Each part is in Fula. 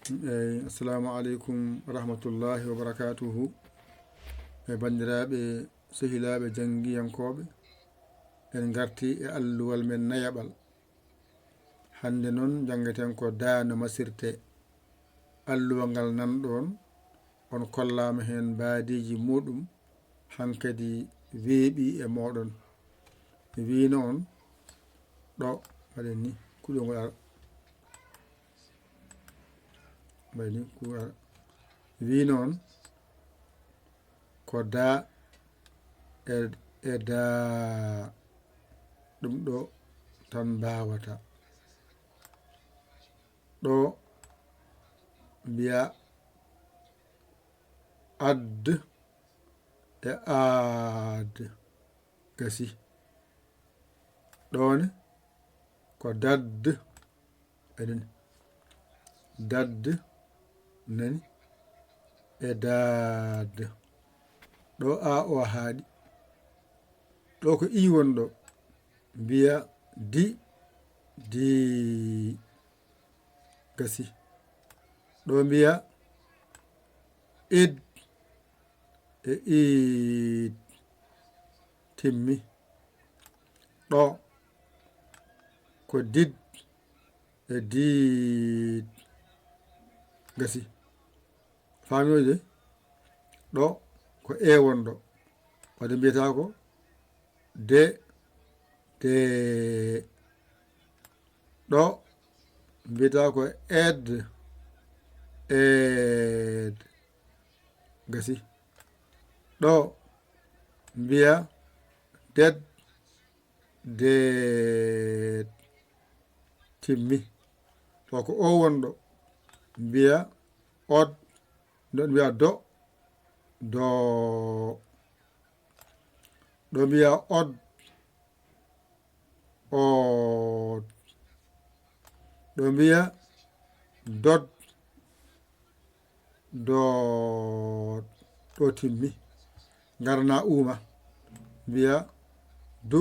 Assalamu aleykum rahmatullahi wa barakatuhu. Bandiraɓe sehilaɓe janggiyankoɓe, en garti e alluwal men nayaɓal. Hande noon jangaten ko daano masirte. Alluwa ngal nanɗon on kollama hen baadiji muɗum hankadi weeɓi e moɗon. Wino on ɗo waɗen ni kuɗongol ara bayni ku ara wino on ko da e da ɗum ɗo tan mbawata. ɗo mbiya add e aad gasi. ɗone ko dadd eɗen dadd nani e daad. ɗo a o haaɗi. ɗo ko i wonɗo mbiya di di gasi. ɗo mbiya id e id timmi. ɗo ko did e did gasi. Famioje ɗo ko e wonɗo wadde mbiyata ko de de. ɗo mbiyata ko ed ed gasi. ɗo mbiya ded ded timmi. to ko o wonɗo mbiya od ɗon mbiya do do. ɗo mbiya od od. ɗo mbiya dod dod. ɗo timmi. garna uma mbiya du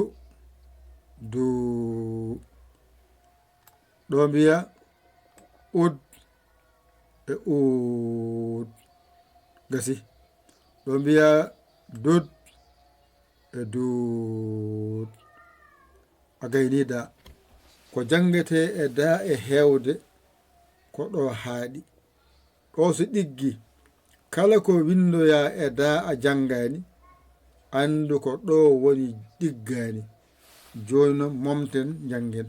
du. ɗo mbiya ud e ud gasi. ɗo mbiya dud e dud. a gayni da. ko jangete e da e hewde ko ɗo haaɗi. ɗo so ɗiggi kala ko windoya e da a jangani andu ko ɗo woni ɗiggani. joni noon momten jangen.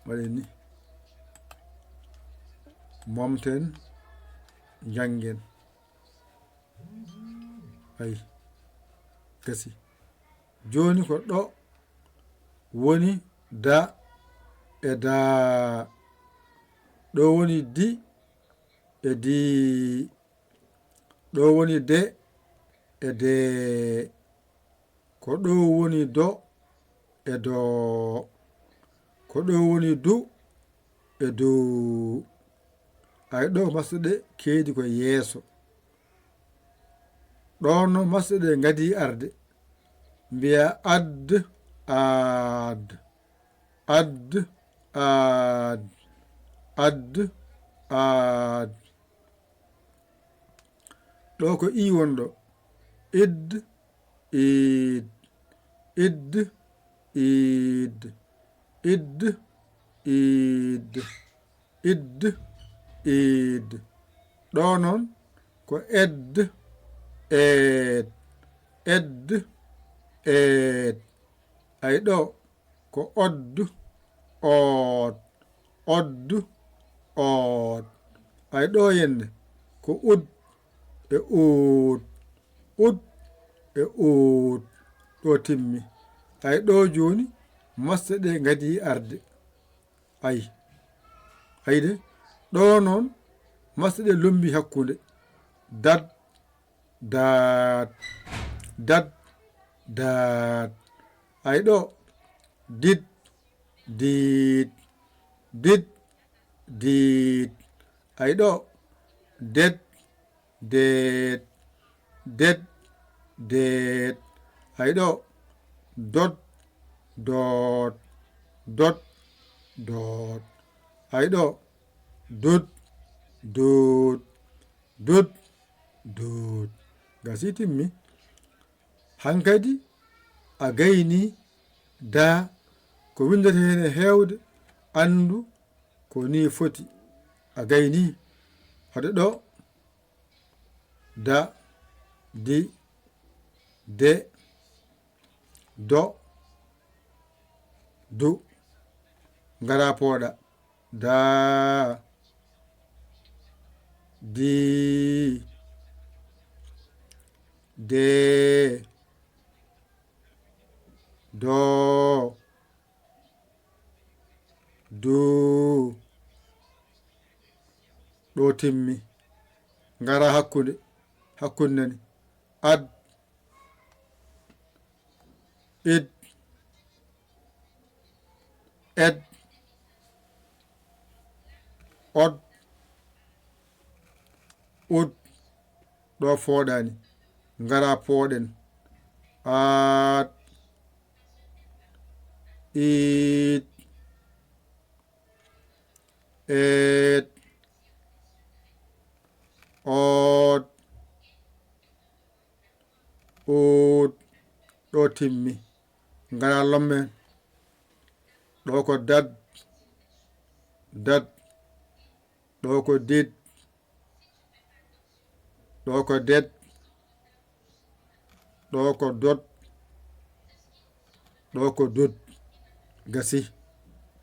waɗen ni momten jangen. ayi gasi. joni ko ɗo woni da e da. ɗo woni di e di. ɗo woni de e de. ko ɗo woni do e do. ko ɗo woni du e du. ay ɗo masɗe keedi ko yeeso. ɗono masɗe gadi arde mbiya add aad add aad add aad. ɗo ko i wonɗo id id id id id id id id. ɗo noon ko ed ed ed ed. ay ɗo ko odd od odd od. ay ɗo yenne ko ud e ud ud e ud. ɗo timmi. ay ɗo joni masɗe ɗe gadi arde. ayi ayde ɗo noon masɗe ɗe lombi hakkude dad dad dad dad. ay ɗo did did did did. ay ɗo ded ded ded ded. ay ɗo dod dod dod dod. ay ɗo dut dut dut dut. Gasi timmi. Hankadi a gayni da ko windata hen e heewde andu ko ni foti. A gayni hade ɗo da di de do du ngara pooɗa da di de do du. Ɗo timmi. Ngara hakkunde nani ad id ed od ud. Ɗo fooɗani. Ngara pooɗen ad id ed od ud. Ɗo timmi. Ngara lommen. Ɗo ko dad dad. Ɗo ko did. Ɗo ko det. Ɗo ko dot. Ɗo ko dut. Gasi.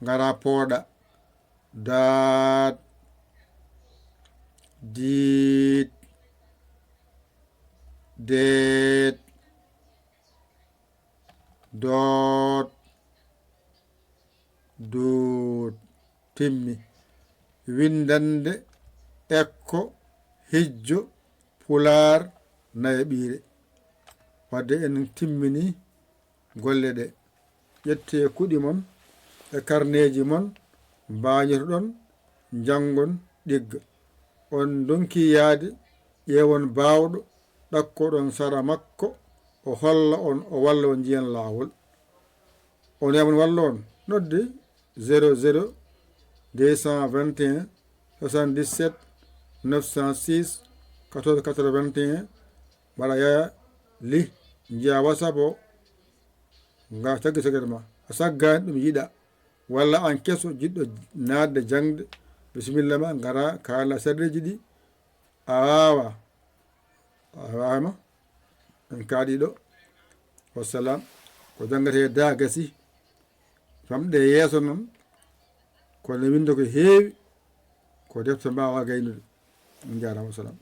Ngara pooɗa dat dit det dot dut. Timmi. Winndannde, ekko, hijjo, pulaar, nayaɓire. Wadde en timmini golle ɗe. ƴette kuɗi mon e karneji mon mbañotoɗon jangon ɗigga. On donki yaade ƴeewon baawɗo ɗakkoɗon sara makko o holla on o walla on jiyan laawol. On yamon walla on nodde 00 221 77 906 14 81 mbaɗa yaya li jiya WhatsApp o nga taggi sagede ma. A saggani ɗum yiɗa walla an keso jiɗɗo naatde jangde, bisimilla ma ngara kaala sardeji ɗi a wawama en kaaɗi ɗo. Wassalam. Ko jangate da gasi famɗe yeeso noon kono winda ko heewi ko defte mbawa gaynude. On jarama. Wassalam.